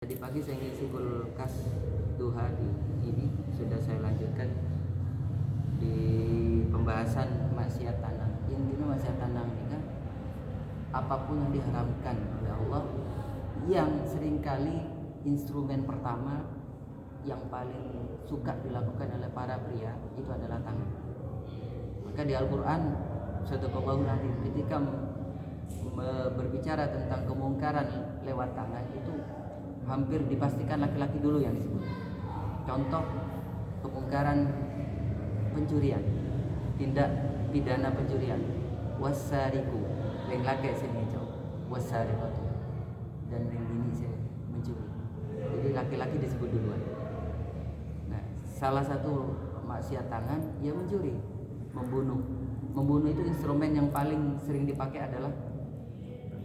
Tadi pagi saya ngisi kulkas duha ini sudah saya lanjutkan di pembahasan maksiat tanam. Intinya maksiat tanam ini kan apapun yang diharamkan oleh Allah, yang seringkali instrumen pertama yang paling suka dilakukan oleh para pria itu adalah tangan. Maka di Al-Quran Sadaqallahul Adzim ketika berbicara tentang kemungkaran lewat tangan itu hampir dipastikan laki-laki dulu yang disebut. Contoh kemungkaran pencurian, tindak pidana pencurian, wasariku, yang laki sini jauh, wasarikatu, dan yang ini saya mencuri. Jadi laki-laki disebut duluan. Nah, salah satu maksiat tangan ia mencuri, membunuh. Membunuh itu instrumen yang paling sering dipakai adalah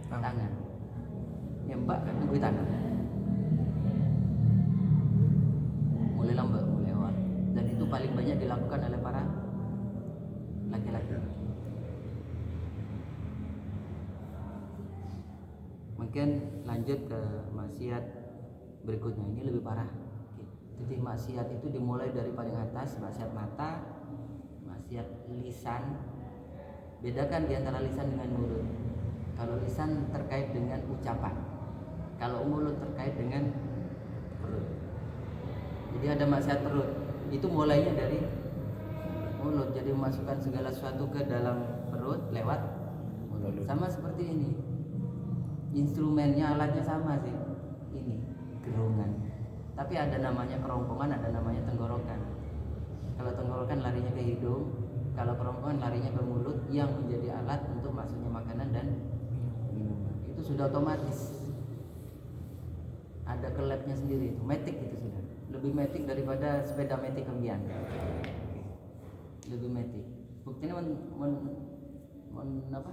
tangan. Ya mbak kan nunggu tangan. Mulai lambat, mulai awal, dan itu paling banyak dilakukan oleh para laki-laki. Mungkin lanjut ke maksiat berikutnya, ini lebih parah. Jadi maksiat itu dimulai dari paling atas, maksiat mata, maksiat lisan. Bedakan di antara lisan dengan mulut. Kalau lisan terkait dengan ucapan, kalau mulut terkait dengan perut. Jadi ada maksiat perut, itu mulainya dari mulut. Jadi memasukkan segala sesuatu ke dalam perut lewat mulut. Sama seperti ini, instrumennya, alatnya sama sih. Ini gerungan, tapi ada namanya kerongkongan, ada namanya tenggorokan. Kalau tenggorokan larinya ke hidung, kalau kerongkongan larinya ke mulut, yang menjadi alat untuk masuknya makanan dan minuman. Itu sudah otomatis, ada kelepnya sendiri, itu matic, itu sudah lebih matic daripada sepeda matic kembian. Lebih matic. Buktinya apa?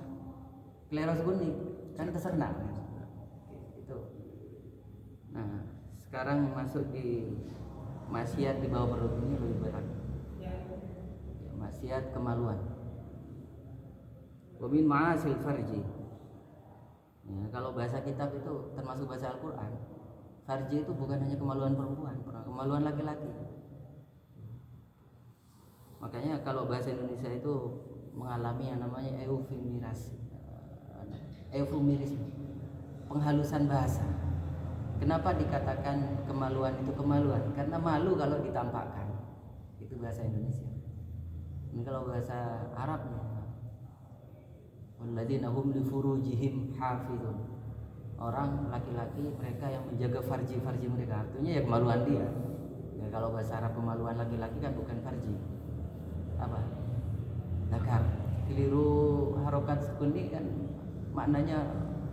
Kleros kuning kan tersernak. Itu. Nah, sekarang masuk di maksiat di bawah perut, ini lebih berat. Ya, maksiat kemaluan. Wa min ma'asil farji. Ya, kalau bahasa kitab itu termasuk bahasa Al-Qur'an. Farji itu bukan hanya kemaluan perempuan, kemaluan laki-laki. Makanya kalau bahasa Indonesia itu mengalami yang namanya eufemisme, penghalusan bahasa. Kenapa dikatakan kemaluan itu kemaluan? Karena malu kalau ditampakkan. Itu bahasa Indonesia. Ini kalau bahasa Arabnya, walladzina hum li furujihim hafizun. Orang laki-laki mereka yang menjaga farji mereka, artinya ya kemaluan dia. Ya, kalau bahasa Arab kemaluan laki-laki kan bukan farji, apa? Zakar. Keliru harokat sekundi kan maknanya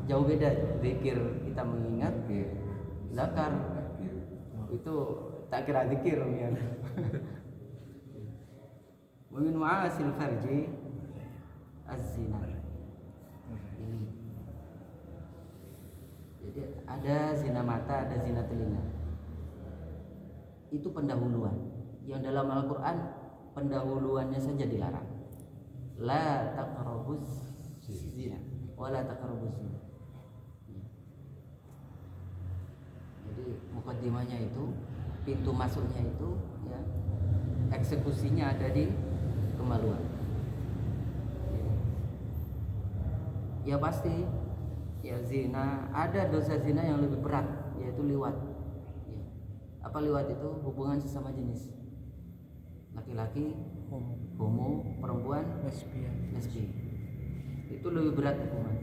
jauh beda. Zikir kita mengingat, zakar itu tak kira zikir ya. Min ma'asil farji az-zina. Ini. Jadi ada zina mata, ada zina telinga. Itu pendahuluan. Yang dalam Al-Quran pendahuluannya saja dilarang. La taqrabuz zina, wala taqrabuz zina. Jadi mukaddimahnya itu, pintu masuknya itu, ya, eksekusinya ada di kemaluan. Ya pasti. Ya zina, ada dosa zina yang lebih berat, yaitu liwat. Ya. Apa liwat itu? Hubungan sesama jenis. Laki-laki homo, perempuan lesbian. Itu lebih berat hukuman.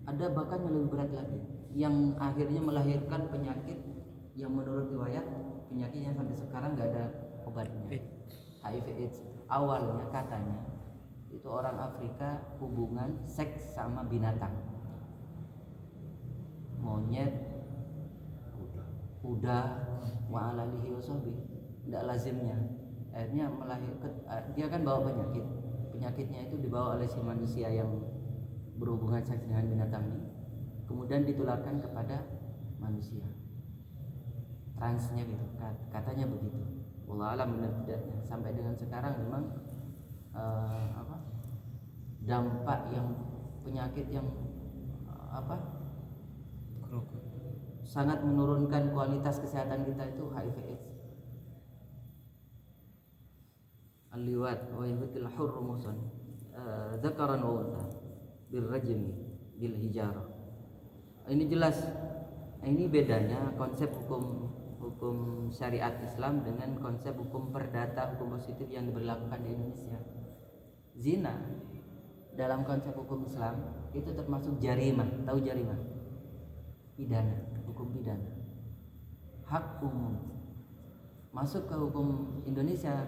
Ada bahkan yang lebih berat lagi, yang akhirnya melahirkan penyakit yang menurut riwayat penyakitnya sampai sekarang nggak ada obatnya. HIV/AIDS. Awalnya katanya itu orang Afrika hubungan seks sama binatang, monyet, kuda, wa'alalihi wasobi, tidak lazimnya. Akhirnya melahirkan, dia kan bawa penyakitnya itu dibawa oleh si manusia yang berhubungan seks dengan binatang ini, kemudian ditularkan kepada manusia. Transnya gitu, katanya begitu. Wallahu a'lam benar tidaknya. Sampai dengan sekarang memang dampak yang penyakit yang sangat menurunkan kualitas kesehatan kita itu HIV/AIDS. Al-liwat wa yuhtil hurmusan dzakaran wa untha birrajmi bil hijarah. Ini jelas, ini bedanya konsep hukum syariat Islam dengan konsep hukum perdata, hukum positif yang diberlakukan di Indonesia. Zina dalam konsep hukum Islam itu termasuk jarimah. Tahu jarimah? Pidana, hukum pidana, hak umum. Masuk ke hukum Indonesia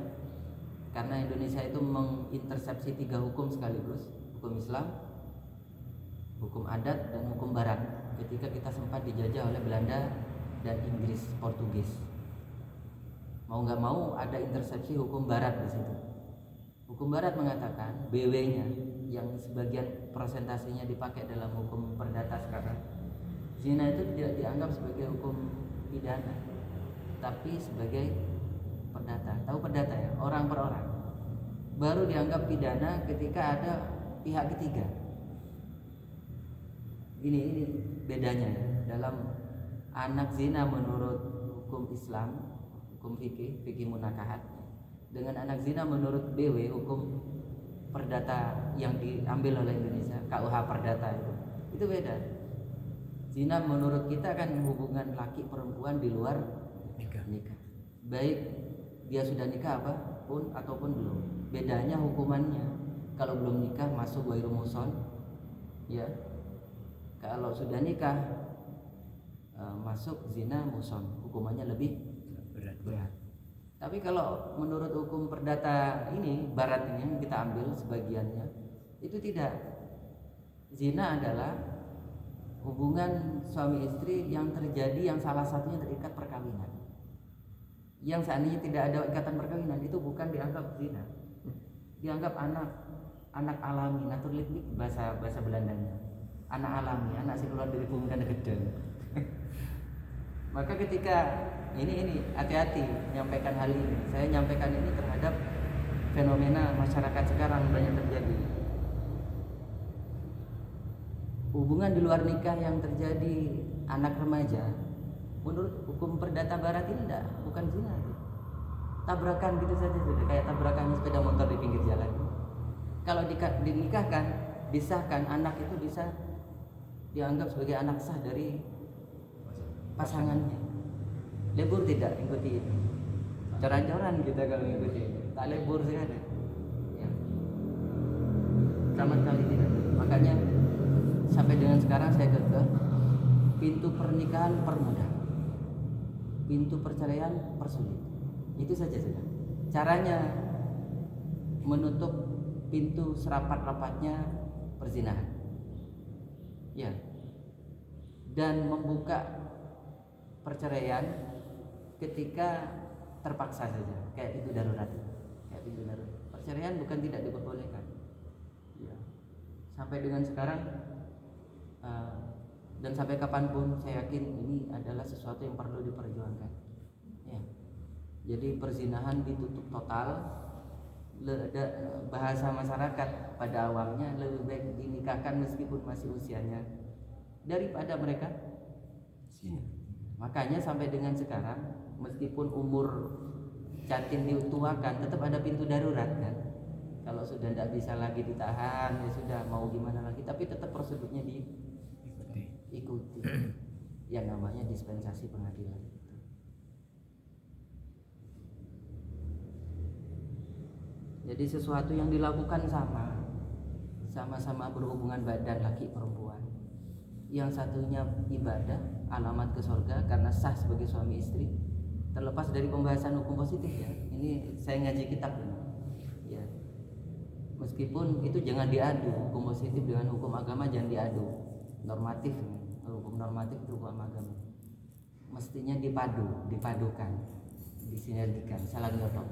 karena Indonesia itu mengintersepsi 3 hukum sekaligus, hukum Islam, hukum adat, dan hukum barat. Ketika kita sempat dijajah oleh Belanda dan Inggris, Portugis, mau nggak mau ada intersepsi hukum barat di situ. Hukum barat mengatakan BW-nya yang sebagian presentasinya dipakai dalam hukum perdata sekarang, zina itu tidak dianggap sebagai hukum pidana, tapi sebagai perdata. Tahu perdata ya? Orang per orang. Baru dianggap pidana ketika ada pihak ketiga. Ini bedanya ya. Dalam anak zina menurut hukum Islam, hukum fikih munakahat, dengan anak zina menurut BW, hukum perdata yang diambil oleh Indonesia, KUH perdata itu beda. Zina menurut kita kan hubungan laki perempuan di luar nikah. Baik dia sudah nikah ataupun belum. Bedanya hukumannya. Kalau belum nikah masuk ghairu muhsan, ya. Kalau sudah nikah masuk zina muhsan, hukumannya lebih berat. Tapi kalau menurut hukum perdata ini, barat ini yang kita ambil sebagiannya, itu tidak. Zina adalah hubungan suami istri yang terjadi yang salah satunya terikat perkawinan. Yang seandainya tidak ada ikatan perkawinan, itu bukan dianggap zina. Dianggap anak alami, natuurlijk bahasa Belandanya. Anak alami, anak sing keluar dari bumi kana gedhe. Maka ketika ini hati-hati menyampaikan hal ini. Saya nyampaikan ini terhadap fenomena masyarakat sekarang banyak terjadi. Hubungan di luar nikah yang terjadi anak remaja, menurut hukum perdata barat ini bukan zina. Tabrakan gitu saja sudah kayak tabrakan sepeda motor di pinggir jalan. Kalau dinikahkan, disahkan, anak itu bisa dianggap sebagai anak sah dari pasangannya. Lebur tidak ikuti ini. Coran-coran kita kalau ikuti ini. Tak lebur sih ada. Ya. Sama sekali tidak. Makanya sampai dengan sekarang saya kekeh, pintu pernikahan permudah, pintu perceraian persulit. Itu saja sudah. Caranya menutup pintu serapat-rapatnya perzinahan. Ya. Dan membuka perceraian ketika terpaksa saja, kayak pintu darurat. Perceraian bukan tidak diperbolehkan. Ya. Sampai dengan sekarang dan sampai kapanpun saya yakin ini adalah sesuatu yang perlu diperjuangkan. Ya. Jadi perzinahan ditutup total. Bahasa masyarakat pada awalnya lebih baik dinikahkan meskipun masih usianya daripada mereka zina. Makanya sampai dengan sekarang meskipun umur jatin dituakan tetap ada pintu darurat kan. Kalau sudah tidak bisa lagi ditahan ya sudah mau gimana lagi, tapi tetap prosedurnya diikuti. Yang namanya dispensasi pengadilan. Jadi sesuatu yang dilakukan sama-sama berhubungan badan laki perempuan. Yang satunya ibadah, alamat ke surga karena sah sebagai suami istri. Terlepas dari pembahasan hukum positif ya. Ini saya ngaji kitab ini. Ya. Meskipun itu jangan diadu, hukum positif dengan hukum agama jangan diadu. Normatif, hukum normatif itu hukum agama. Mestinya dipadukan, disinergikan, salah nyotok.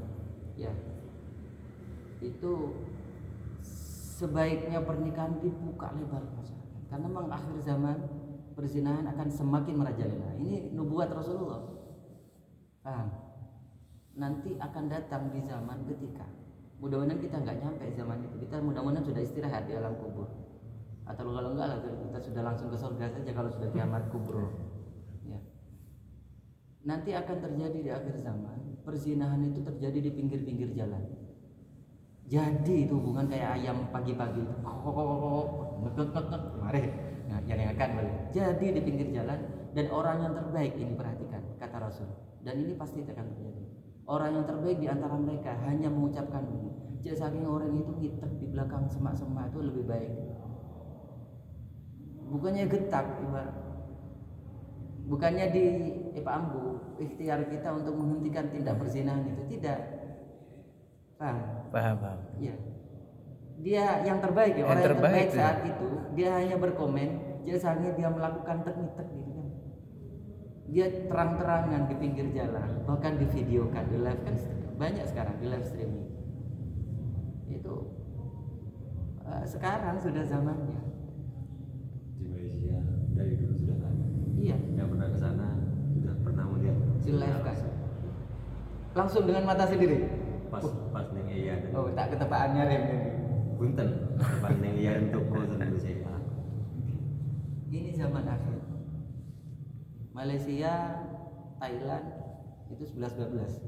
Ya. Itu sebaiknya pernikahan dibuka lebar masyarakat karena memang akhir zaman perzinahan akan semakin merajalela. Ini nubuat Rasulullah. Paham? Nanti akan datang di zaman ketika mudah-mudahan kita nggak nyampe zaman itu. Kita mudah-mudahan sudah istirahat di alam kubur. Atau kalau enggak lah kita sudah langsung ke surga saja kalau sudah kiamat kubur. Ya. nanti akan terjadi di akhir zaman. Perzinahan itu terjadi di pinggir-pinggir jalan. Jadi itu hubungan kayak ayam pagi-pagi, mari, nah, jangan akan balik. Jadi di pinggir jalan, dan orang yang terbaik ini perhatikan kata Rasul, dan ini pasti akan terjadi. Orang yang terbaik di antara mereka hanya mengucapkan ini. Jadi saking orang itu ngitek di belakang semak-semak itu lebih baik. Bukannya getak, bukannya di ambu ikhtiar kita untuk menghentikan tindak perzinahan itu, tidak. Paham. Iya. Dia yang terbaik ya, orang yang terbaik saat itu dia hanya berkomen, jasanya dia melakukan teknik gitu kan. Dia terang-terangan di pinggir jalan, bahkan di videokan, di live kan banyak sekarang di live streaming. Itu sekarang sudah zamannya. Di Malaysia dari dulu sudah ada. Iya. Yang pernah ke sana sudah pernah melihat. Di live kan. Langsung dengan mata sendiri. Pas neng iya. Oh, tak ketepaannya rem. Punten, pas neng iya untuk proses Malaysia. Ini zaman akhir. Malaysia, Thailand itu 11-12,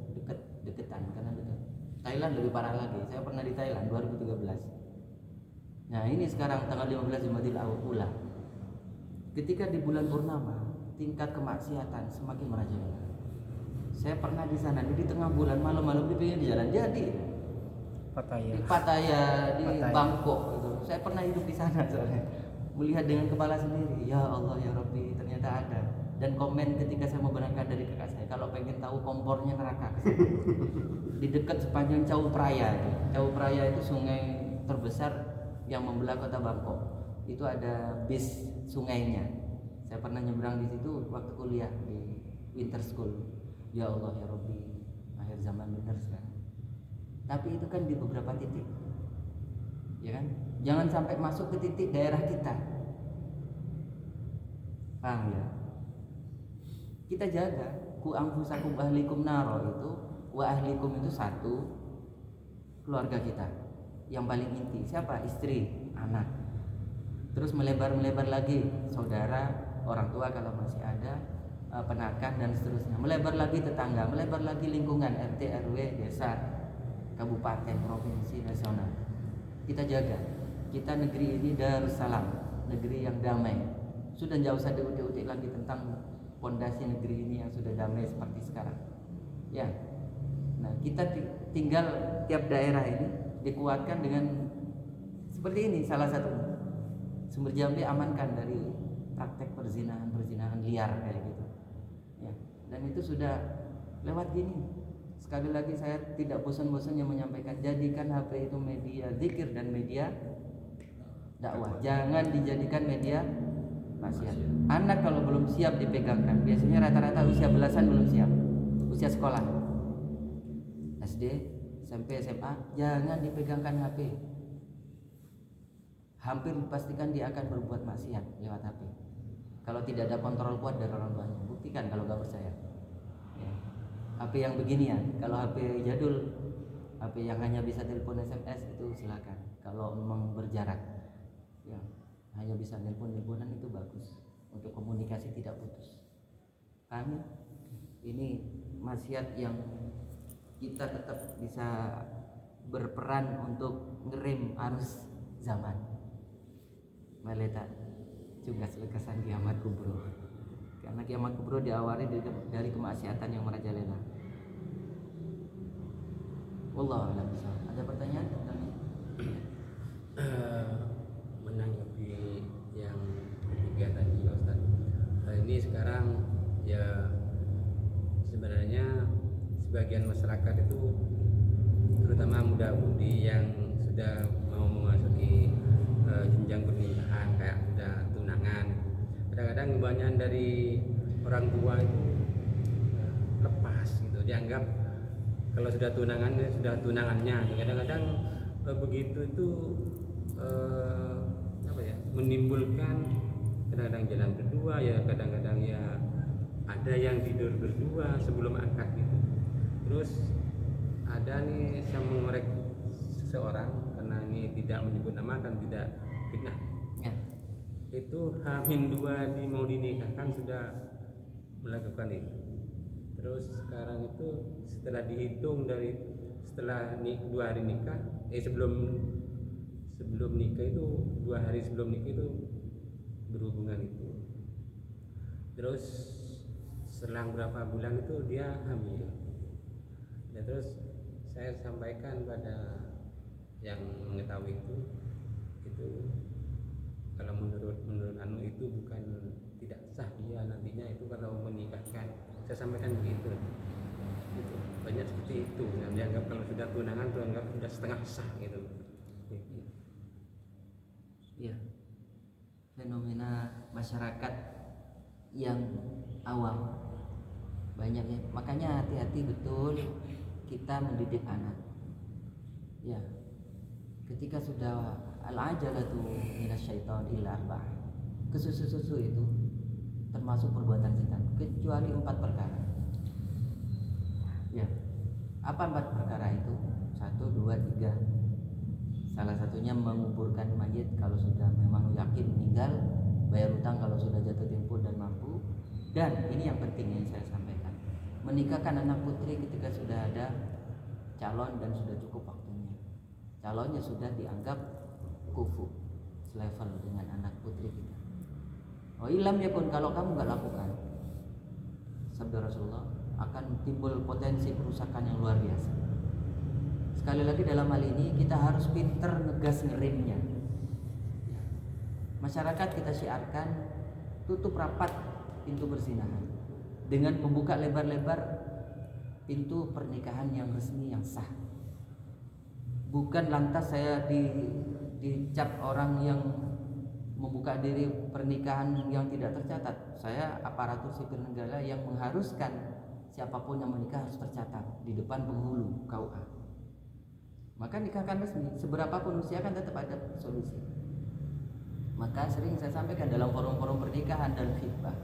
deketan karena dekat. Thailand lebih parah lagi. Saya pernah di Thailand 2013. Nah, ini sekarang tanggal 15 Jumadil Ula. Ketika di bulan purnama, tingkat kemaksiatan semakin merajalela. Saya pernah di sana di tengah bulan malam-malam di pinggir jalan jadi di Pattaya, di Bangkok gitu. Saya pernah hidup di sana soalnya. Melihat dengan kepala sendiri, ya Allah ya Rabbi, ternyata ada. Dan komen ketika saya mau berangkat dari kakak saya, kalau pengen tahu kompornya neraka di dekat sepanjang Chao Phraya. Chao Phraya itu sungai terbesar yang membelah kota Bangkok. Itu ada bis sungainya. Saya pernah nyebrang di situ waktu kuliah di winter school. Ya Allah ya Rabbi, akhir zaman benar sekarang. Tapi itu kan di beberapa titik, ya kan? Jangan sampai masuk ke titik daerah kita. Paham ya? Kita jaga ku anfusakum ahlikum naro itu, wa ahlikum itu satu keluarga kita yang paling inti. Siapa? Istri, anak. Terus melebar lagi saudara, orang tua kalau masih ada, penakan dan seterusnya. Melebar lagi tetangga, melebar lagi lingkungan RT, RW, desa, kabupaten, provinsi, nasional. Kita jaga. Kita negeri ini Darussalam, negeri yang damai. Sudah jauh usah diutik-utik lagi tentang fondasi negeri ini yang sudah damai seperti sekarang. Ya. Nah, kita tinggal tiap daerah ini dikuatkan dengan seperti ini, salah satu Sumber Jambi amankan dari praktek perzinahan liar kayak gitu. Ya, dan itu sudah lewat gini. Sekali lagi saya tidak bosan-bosannya menyampaikan, jadikan HP itu media zikir dan media dakwah. Jangan dijadikan media maksiat. Anak kalau belum siap dipegangkan, biasanya rata-rata usia belasan belum siap. Usia sekolah. SD, SMP, SMA, jangan dipegangkan HP. Hampir dipastikan dia akan berbuat maksiat lewat HP. Kalau tidak ada kontrol kuat dari orang tuanya, buktikan kalau nggak percaya. Ya. HP yang beginian, kalau HP jadul, HP yang hanya bisa telepon SMS itu silakan. Kalau memang berjarak, ya hanya bisa telepon-teleponan itu bagus untuk komunikasi tidak putus. Paham? Ini maksiat yang kita tetap bisa berperan untuk ngerem arus zaman. Maleta juga lekesan kiamat kubro, karena kiamat kubro diawali dari kemaksiatan yang merajalela. Wallahu a'lam bishawab. Ada pertanyaan tentang ini? Menanggapi yang ketiga tadi ya Ustaz. Ini sekarang ya sebenarnya sebagian masyarakat itu terutama muda-mudi yang sudah mau memasuki jenjang pernikahan kayak udah tunangan, kadang-kadang kebanyakan dari orang tua itu lepas gitu, dianggap kalau sudah tunangannya. Kadang-kadang begitu itu menimbulkan kadang-kadang jalan berdua ya, kadang-kadang ya ada yang tidur berdua sebelum akad gitu. Terus ada nih yang mengorek seseorang karena ini tidak menyebut nama kan tidak fitnah ya. Itu H-2 mau dinikahkan sudah melakukan itu. Terus sekarang itu setelah dihitung dari setelah 2 hari nikah, sebelum nikah itu 2 hari sebelum nikah itu berhubungan itu. Terus selang berapa bulan itu dia hamil. Ya, terus saya sampaikan pada yang mengetahui itu kalau menurut anu itu bukan tidak sah dia nantinya itu kalau menikahkan. Saya sampaikan begitu. Gitu. Banyak seperti itu yang dianggap kalau sudah tunangan itu anggap sudah setengah sah gitu. Iya. Fenomena masyarakat yang awam banyak ya. Makanya hati-hati betul kita mendidik anak. Ya. Ketika sudah al-ajalatu minasyaiton ila arba'ah. Kesusu-susu itu termasuk perbuatan setan kecuali 4 perkara. Ya. Apa 4 perkara itu? 1, 2, 3. Salah satunya menguburkan mayit kalau sudah memang yakin meninggal, bayar utang kalau sudah jatuh tempo dan mampu. Dan ini yang penting yang saya sampaikan, menikahkan anak putri ketika sudah ada calon dan sudah cukup waktunya. Calonnya sudah dianggap kufu, selevel dengan anak putri kita. Oh ilam ya pun, kalau kamu nggak lakukan, sabda Rasulullah, akan timbul potensi kerusakan yang luar biasa. Sekali lagi dalam hal ini kita harus pinter ngegas ngerimnya. Masyarakat kita syiarkan tutup rapat pintu berzinahan dengan membuka lebar-lebar pintu pernikahan yang resmi yang sah. Bukan lantas saya dicap orang yang membuka diri pernikahan yang tidak tercatat. Saya aparatur sipil negara yang mengharuskan siapapun yang menikah harus tercatat di depan penghulu KUA. Maka nikahkan resmi, seberapapun usia kan tetap ada solusi. Maka sering saya sampaikan dalam forum-forum pernikahan dan khitbah,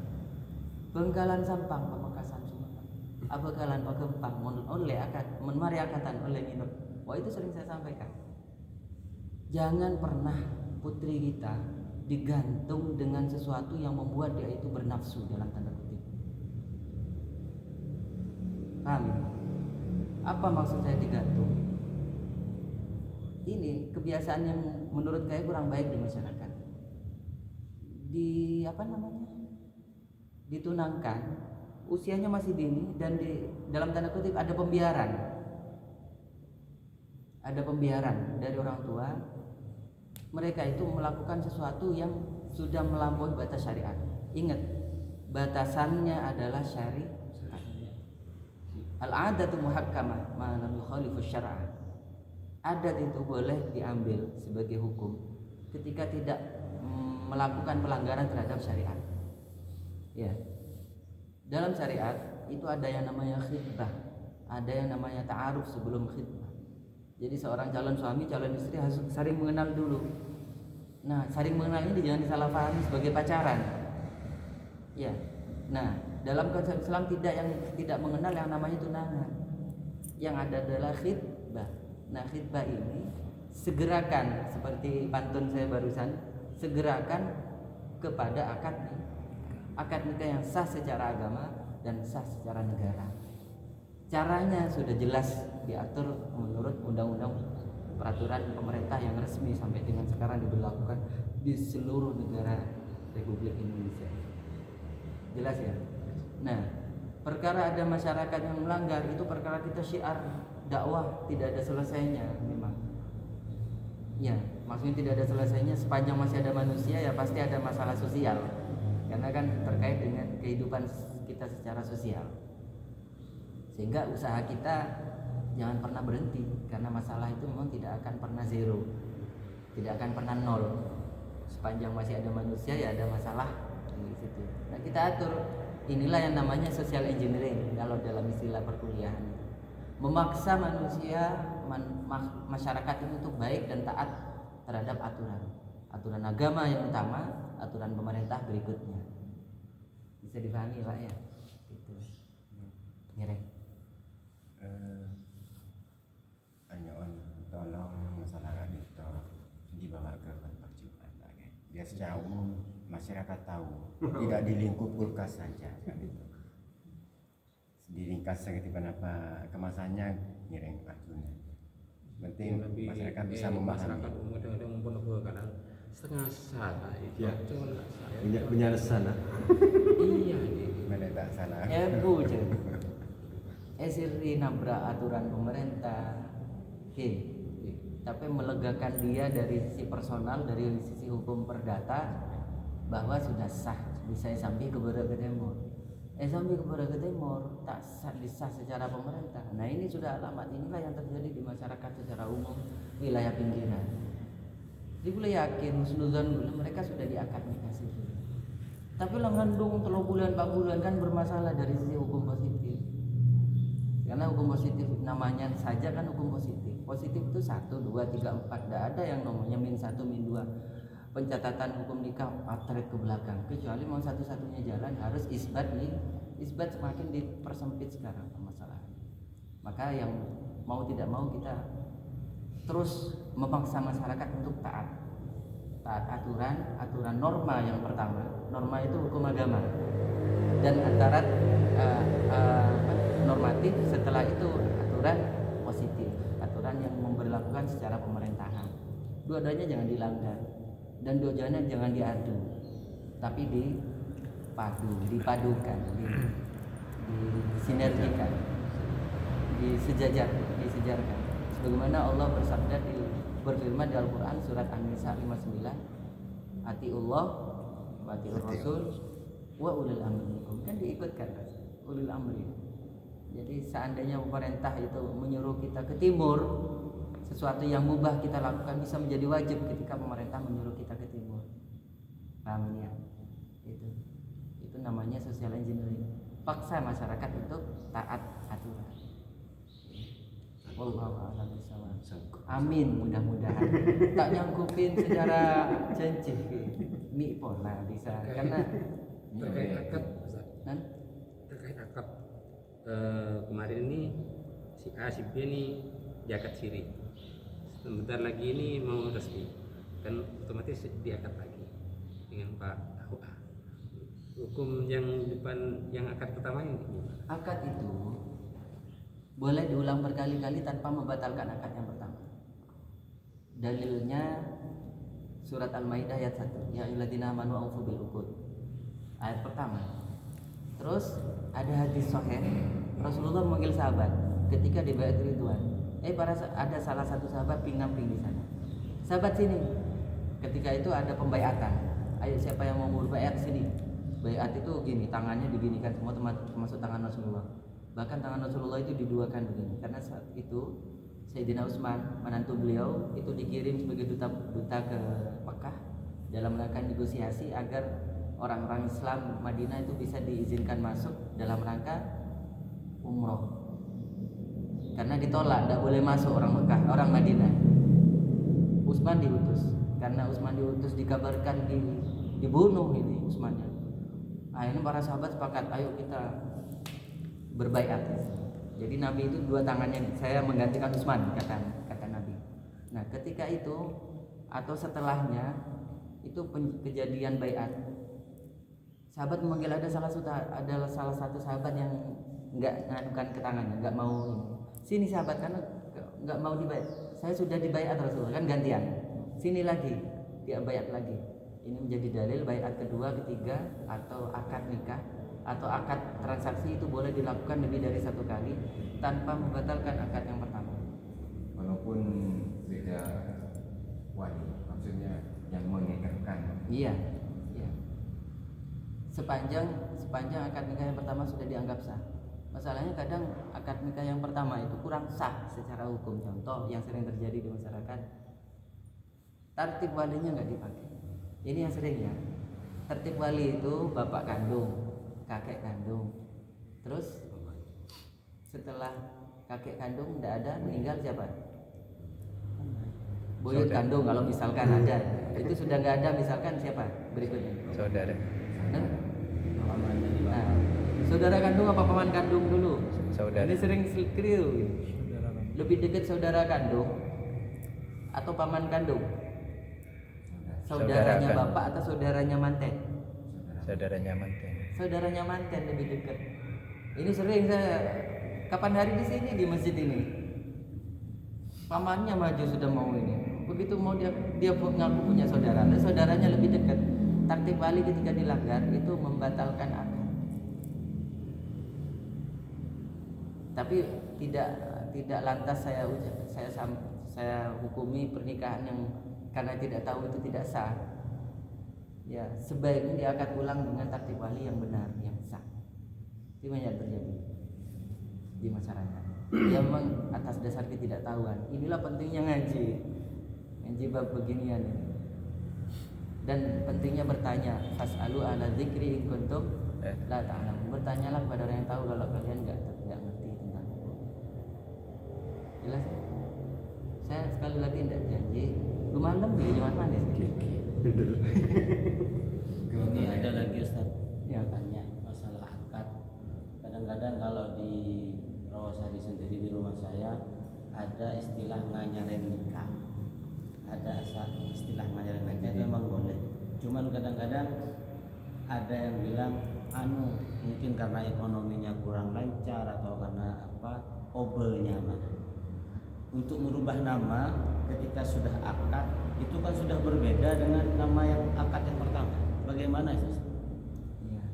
Bengkalan Sampang Pamekasan Sumatera, Abekalan Pakempang oleh akad menmari akatan oleh minum. Wah, itu sering saya sampaikan. Jangan pernah putri kita digantung dengan sesuatu yang membuat dia itu bernafsu dalam tanda kutip. Paham? Apa maksud saya digantung? Ini kebiasaan yang menurut saya kurang baik di masyarakat. Ditunangkan, usianya masih dini dan di dalam tanda kutip ada pembiaran. Ada pembiaran dari orang tua. Mereka itu melakukan sesuatu yang sudah melampaui batas syariat. Ingat, batasannya adalah syariat. Al-adatu muhakkamah ma lam yukhalifu syar'a. Adat itu boleh diambil sebagai hukum ketika tidak melakukan pelanggaran terhadap syariat. Ya. Dalam syariat itu ada yang namanya khitbah, ada yang namanya ta'aruf sebelum khitbah. Jadi seorang calon suami, calon istri harus saling mengenal dulu. Nah, saling mengenal ini jangan disalahpahami sebagai pacaran. Ya. Nah, dalam konsep Islam tidak mengenal yang namanya tunangan. Yang ada adalah khitbah. Nah, khitbah ini segerakan, seperti pantun saya barusan, segerakan kepada akad nikah yang sah secara agama dan sah secara negara. Caranya sudah jelas diatur menurut undang-undang peraturan pemerintah yang resmi sampai dengan sekarang diberlakukan di seluruh negara Republik Indonesia. Jelas ya? Nah, perkara ada masyarakat yang melanggar itu perkara kita syiar dakwah tidak ada selesainya memang. Ya, maksudnya tidak ada selesainya sepanjang masih ada manusia ya pasti ada masalah sosial. Karena kan terkait dengan kehidupan kita secara sosial. Sehingga usaha kita jangan pernah berhenti karena masalah itu memang tidak akan pernah zero. Tidak akan pernah nol. Sepanjang masih ada manusia ya ada masalah di situ. Nah, kita atur. Inilah yang namanya social engineering kalau dalam istilah perkuliahan. Memaksa manusia, masyarakat itu untuk baik dan taat terhadap aturan agama yang utama, aturan pemerintah berikutnya. Bisa dipahami Pak ya? Gitu. Ngereng. Anyoon tolong masyarakat itu dibawa ke kantor Jumat lagi. Biar secara umum masyarakat tahu, tidak di lingkup kulkas saja kan itu. Di ringkas ketiban apa kemasannya ngiring pacunya. Penting Lebih masyarakat bisa masyarakat memahami. umum kadang pun aku kadang setengah salah itu Ya. colak saya. punya resana. Iya nih. Mana tak salah. Ego je. Siri nabrak aturan pemerintah. Oke. Tapi melegakan dia dari sisi personal, dari sisi hukum perdata bahwa sudah sah bisa sampai ke Borobudur Timur. Sampai ke Borobudur Timur tak sah disah secara pemerintah. Nah ini sudah alamat, inilah yang terjadi di masyarakat secara umum wilayah pinggiran. Jadi boleh yakin husnuzon dulu mereka sudah diakad nikah situ. Tapi lah ngandung 3 bulan 4 bulan kan bermasalah dari sisi hukum positif. Karena hukum positif namanya saja kan hukum positif. Positif itu 1, 2, 3, 4. Tidak ada yang nomornya -1, -2. Pencatatan hukum nikah atret ke belakang. Kecuali mau satu-satunya jalan harus isbat nih. Isbat semakin dipersempit sekarang permasalahan. Maka yang mau tidak mau kita terus memaksa masyarakat untuk taat aturan norma. Yang pertama, norma itu hukum agama, dan antara normatif, setelah itu aturan positif, aturan yang memberlakukan secara pemerintahan. Dua-duanya jangan dilanggar dan dua-duanya jangan diadu, tapi dipadukan, disinergikan, disejajarkan. Sebagaimana Allah bersabda berfirman di Al-Quran surat An-Nisa 59, Atiullah wa atiur Rasul wa ulil amri minkum. Kan diikutkan ulil amri. Jadi seandainya pemerintah itu menyuruh kita ke timur, sesuatu yang mubah kita lakukan bisa menjadi wajib ketika pemerintah menyuruh kita ke timur. Paham ya? Itu namanya social engineering. Paksa masyarakat untuk taat aturan. Wallahu a'lam bishawab. Amin, mudah-mudahan. Tak nyangkupin secara janji mi pola bisa karena Terkait akad, Ustaz. Terkait akad kemarin ini si A si B ini diakad siri. Sebentar lagi ini mau resmi, kan otomatis diakad lagi dengan Pak A. Hukum yang depan yang akad pertama ini gimana? akad itu boleh diulang berkali-kali tanpa membatalkan akad yang pertama. Dalilnya surat Al-Maidah ayat 1. Ya ayyuhalladzina amanu aufu bil uqud. Ayat pertama. Terus ada hadis sahih Rasulullah memanggil sahabat ketika di Baiat Ridwan. Ada salah satu sahabat pinggang di sana. Sahabat sini. Ketika itu ada pembaiatan. Ayo siapa yang mau berbaiat sini. Baiat itu gini, tangannya diginikan semua termasuk tangan Rasulullah. Bahkan tangan Rasulullah itu diduakan begini karena saat itu Sayyidina Utsman menantu beliau itu dikirim sebagai duta ke Mekah dalam rangka negosiasi agar orang-orang Islam Madinah itu bisa diizinkan masuk dalam rangka umroh. Karena ditolak, tidak boleh masuk orang Mekah, orang Madinah. Utsman diutus. Karena Utsman diutus dikabarkan dibunuh ini Utsmannya. Akhirnya para sahabat sepakat, ayo kita berbaiat. Jadi Nabi itu dua tangannya, saya menggantikan Utsman, kata Nabi. Nah ketika itu atau setelahnya itu kejadian baiat. Sahabat memanggil ada salah satu sahabat yang nggak nganukan ke tangannya, nggak mau sini sahabat karena nggak mau dibaiat. Saya sudah dibaiat Rasulullah kan gantian. Sini lagi dia baiat lagi. Ini menjadi dalil baiat kedua, ketiga atau akad nikah atau akad transaksi itu boleh dilakukan lebih dari satu kali tanpa membatalkan akad yang pertama. Walaupun beda wali, maksudnya yang mengikatkan. Iya. Sepanjang akad nikah yang pertama sudah dianggap sah. Masalahnya kadang akad nikah yang pertama itu kurang sah secara hukum. Contoh yang sering terjadi di masyarakat, tertib walinya nggak dipakai. Ini yang sering ya. Tertib wali itu bapak kandung, kakek kandung. Terus setelah kakek kandung tidak ada, meninggal siapa? Buyut kandung kalau misalkan ada. Itu sudah nggak ada, misalkan siapa berikutnya? Saudara. Nah, saudara kandung apa paman kandung dulu? Saudara. Ini sering keliru. Lebih dekat saudara kandung atau paman kandung? Saudaranya Saudara bapak atau saudaranya manten? Saudaranya manten. Saudaranya manten lebih dekat. Ini sering saya kapan hari di sini di masjid ini. Pamannya maju sudah mau ini. Begitu mau dia ngaku punya saudara, dan saudaranya lebih dekat. Tertib wali ketika dilanggar itu membatalkan akad. Tapi tidak lantas saya hukumi pernikahan yang karena tidak tahu itu tidak sah. Ya, sebaiknya diakad ulang dengan tertib wali yang benar, yang sah. Itu banyak terjadi di masyarakat. Ya memang atas dasar ketidaktahuan. Inilah pentingnya ngaji bab beginian ini. Dan pentingnya bertanya, fas'alu ala dzikri in kuntum la ta'lamun. Bertanyalah kepada orang yang tahu kalau kalian enggak ngerti tentang itu. Jelas? Saya sekali lagi tidak janji. Lumayan di Jumat manis. Ini ada lagi Ustaz, Ya. tanya masalah akad. Kadang-kadang kalau di Rawasari sendiri di rumah saya ada istilah nganyaren nikah. Ada istilah nganyaren nikah itu memang boleh. Cuman kadang-kadang ada yang bilang mungkin karena ekonominya kurang lancar atau karena apa obelnya mana. Untuk merubah nama ketika sudah akad itu kan sudah berbeda dengan nama yang akad yang pertama. Bagaimana itu? Iya.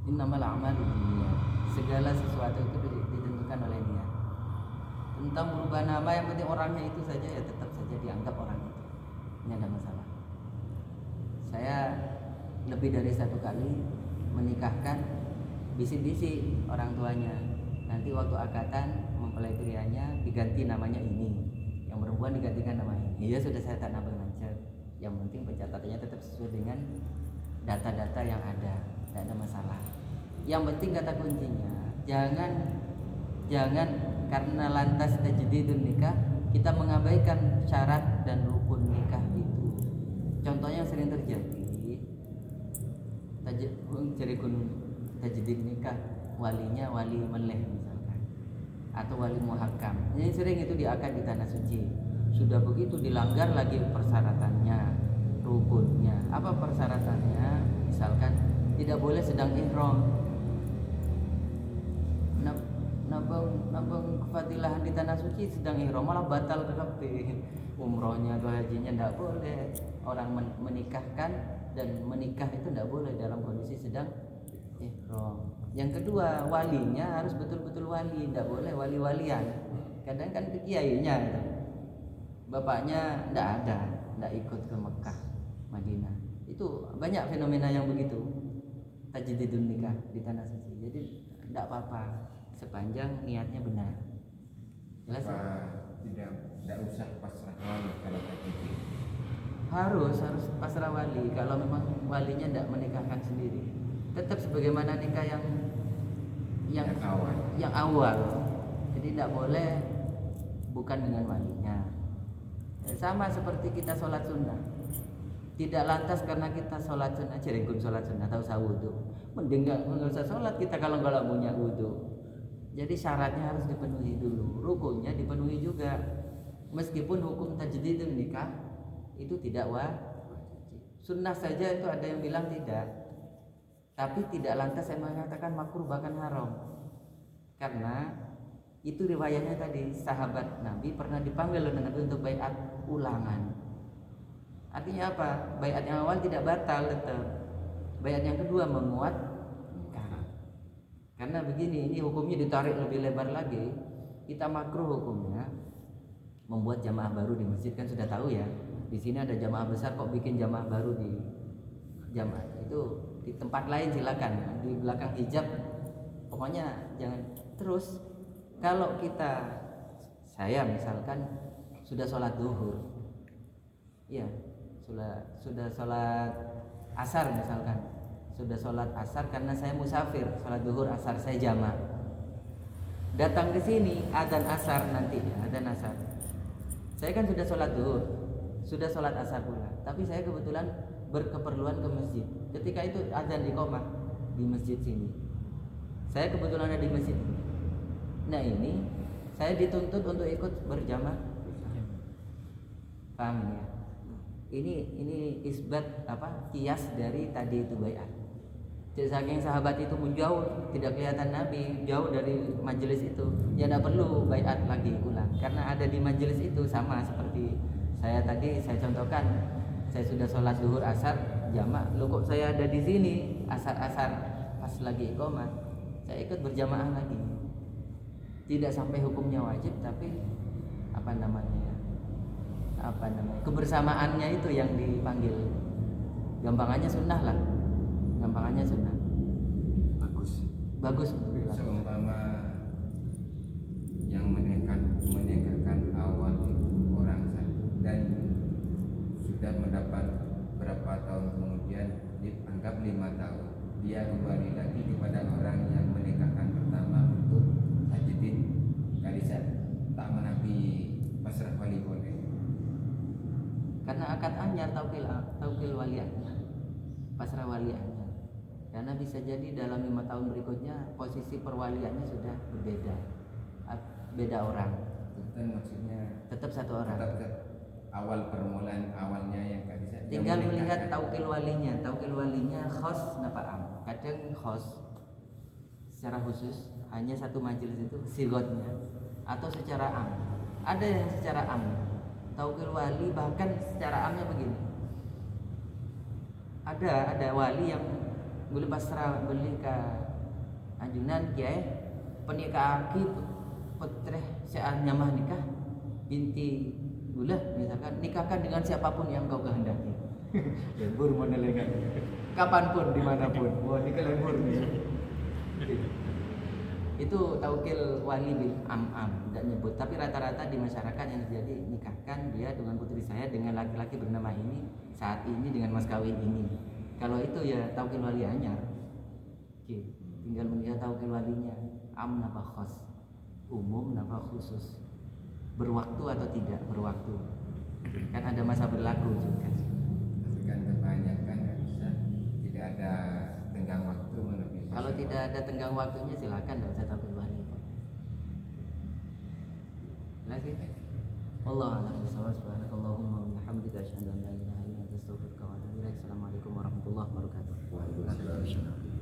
Innamal a'malu binniyat. Segala sesuatu itu ditentukan oleh niat. Tentang berubah nama yang penting orangnya itu saja ya tetap saja dianggap orang itu. Ini ada masalah. Saya lebih dari satu kali menikahkan bisik-bisik orang tuanya. Nanti waktu akatan mempelai prianya diganti namanya ini, yang perempuan digantikan nama ini. Iya sudah saya tak nambah lancar. Yang penting pencatatannya tetap sesuai dengan data-data yang ada, tidak ada masalah. Yang penting kata kuncinya jangan karena lantas tajdidun nikah kita mengabaikan syarat dan rukun nikah itu. Contohnya yang sering terjadi tajdid nikah walinya wali meleh misalkan atau wali muhakkam. Ini sering itu diakad di tanah suci. Sudah begitu dilanggar lagi persyaratannya, rukunnya. Apa persyaratannya? Misalkan tidak boleh sedang ihram. Nabang kefadilahan di tanah suci sedang ihram malah batal kabeh. Umrohnya atau hajinya tidak boleh. Orang menikahkan dan menikah itu tidak boleh dalam kondisi sedang ihram. Yang kedua, walinya harus betul-betul wali, tidak boleh wali-walian. Kadang kan ke kiainya itu. Bapaknya tidak ikut ke Mekah, Madinah. Itu banyak fenomena yang begitu. Tajdidun nikah di tanah suci. Jadi tidak apa-apa sepanjang niatnya benar. Jelas? Tidak usah pasrah wali kalau tajdid. Harus pasrah wali kalau memang walinya tidak menikahkan sendiri. Tetap sebagaimana nikah yang awal. Jadi tidak boleh bukan dengan walinya. Sama seperti kita sholat sunnah. Tidak lantas karena kita sholat sunnah, ciregun sholat sunnah atau usah wudhu. Mending nggak usah sholat kita kalau punya wudhu. Jadi syaratnya harus dipenuhi dulu, rukunnya dipenuhi juga. Meskipun hukum tajdidun nikah itu tidak wajib. Sunnah saja itu ada yang bilang tidak. Tapi tidak lantas saya mengatakan makruh bahkan haram. Karena itu riwayatnya tadi sahabat Nabi pernah dipanggil oleh Nabi untuk baiat ulangan. Artinya apa? Baiat yang awal tidak batal tetap. Baiat yang kedua menguat. Karena begini, ini hukumnya ditarik lebih lebar lagi. Kita makruh hukumnya membuat jamaah baru di masjid, kan sudah tahu ya. Di sini ada jamaah besar kok bikin jamaah baru di jamaah itu di tempat lain silakan, di belakang hijab. Pokoknya jangan. Terus kalau saya misalkan sudah sholat duhur, ya sudah sholat asar misalkan, sudah sholat asar karena saya musafir, sholat duhur asar saya jamak. Datang ke sini adzan asar nanti, adzan asar. Saya kan sudah sholat duhur, sudah sholat asar pula, tapi saya kebetulan berkeperluan ke masjid. Ketika itu adzan iqamah di masjid sini, saya kebetulan ada di masjid. Nah ini saya dituntut untuk ikut berjamaah. Paham ya? Ini isbat kias dari tadi itu baiat. Saking sahabat itu menjauh, tidak kelihatan Nabi, jauh dari majelis itu, ya tidak perlu baiat lagi ulang, karena ada di majelis itu. Sama seperti saya tadi saya contohkan, saya sudah sholat zuhur asar jamaah, lo kok saya ada di sini asar pas lagi iqomah, saya ikut berjamaah lagi. Tidak sampai hukumnya wajib, tapi apa namanya kebersamaannya itu yang dipanggil. Gampangannya sunnah lah. Gampangannya sunnah. Bagus untuk dilakukan. Seumpama yang menikahkan awal orang satu dan sudah mendapat berapa tahun kemudian, dianggap 5 tahun, dia kembali lagi kepada orang yang menikahkan pertama untuk tajdid kalisan, tak menapi pasrah wali boleh. Karena akad anyar taukil wali anyar, pasrah wali anyar. Karena bisa jadi dalam 5 tahun berikutnya posisi perwaliannya sudah berbeda, beda orang. Itu maksudnya Tetap satu orang. tetap awal permulaan awalnya yang kalisan. Tinggal melihat taukil walinya. Taukil walinya khos napa am. Kadang khos secara khusus hanya satu majelis itu sirotnya, atau secara am. Ada yang secara am. Taukil wali bahkan secara amnya begini. Ada wali yang boleh pasrah beli ke ajunan kiai penikah aki putreh sean nyamah nikah binti gula misalkan, nikahkan dengan siapapun yang kau kehendaki. Lembur monelengan kapanpun dimanapun, wah nikah lembur nih. Itu taukil wali bil am tidak nyebut, tapi rata-rata di masyarakat yang terjadi, nikahkan dia dengan putri saya dengan laki-laki bernama ini saat ini dengan mas kawin ini. Kalau itu ya taukil wali anyar. Oke, tinggal melihat taukil walinya am napa khos, umum napa khusus, berwaktu atau tidak berwaktu, kan ada masa berlaku juga. Tapi kan kebanyakan nggak bisa, tidak ada tenggang waktu menepi. Kalau tidak ada tenggang waktunya silakan, tidak usah taukil wali. Lagi Allah a'lam bishawab. Subhanakallahumma wa bihamdika asyhadu an la ilaha illa anta astaghfiruka wa atubu ilaik. Assalamualaikum warahmatullahi wabarakatuh. Waalaikumsalam.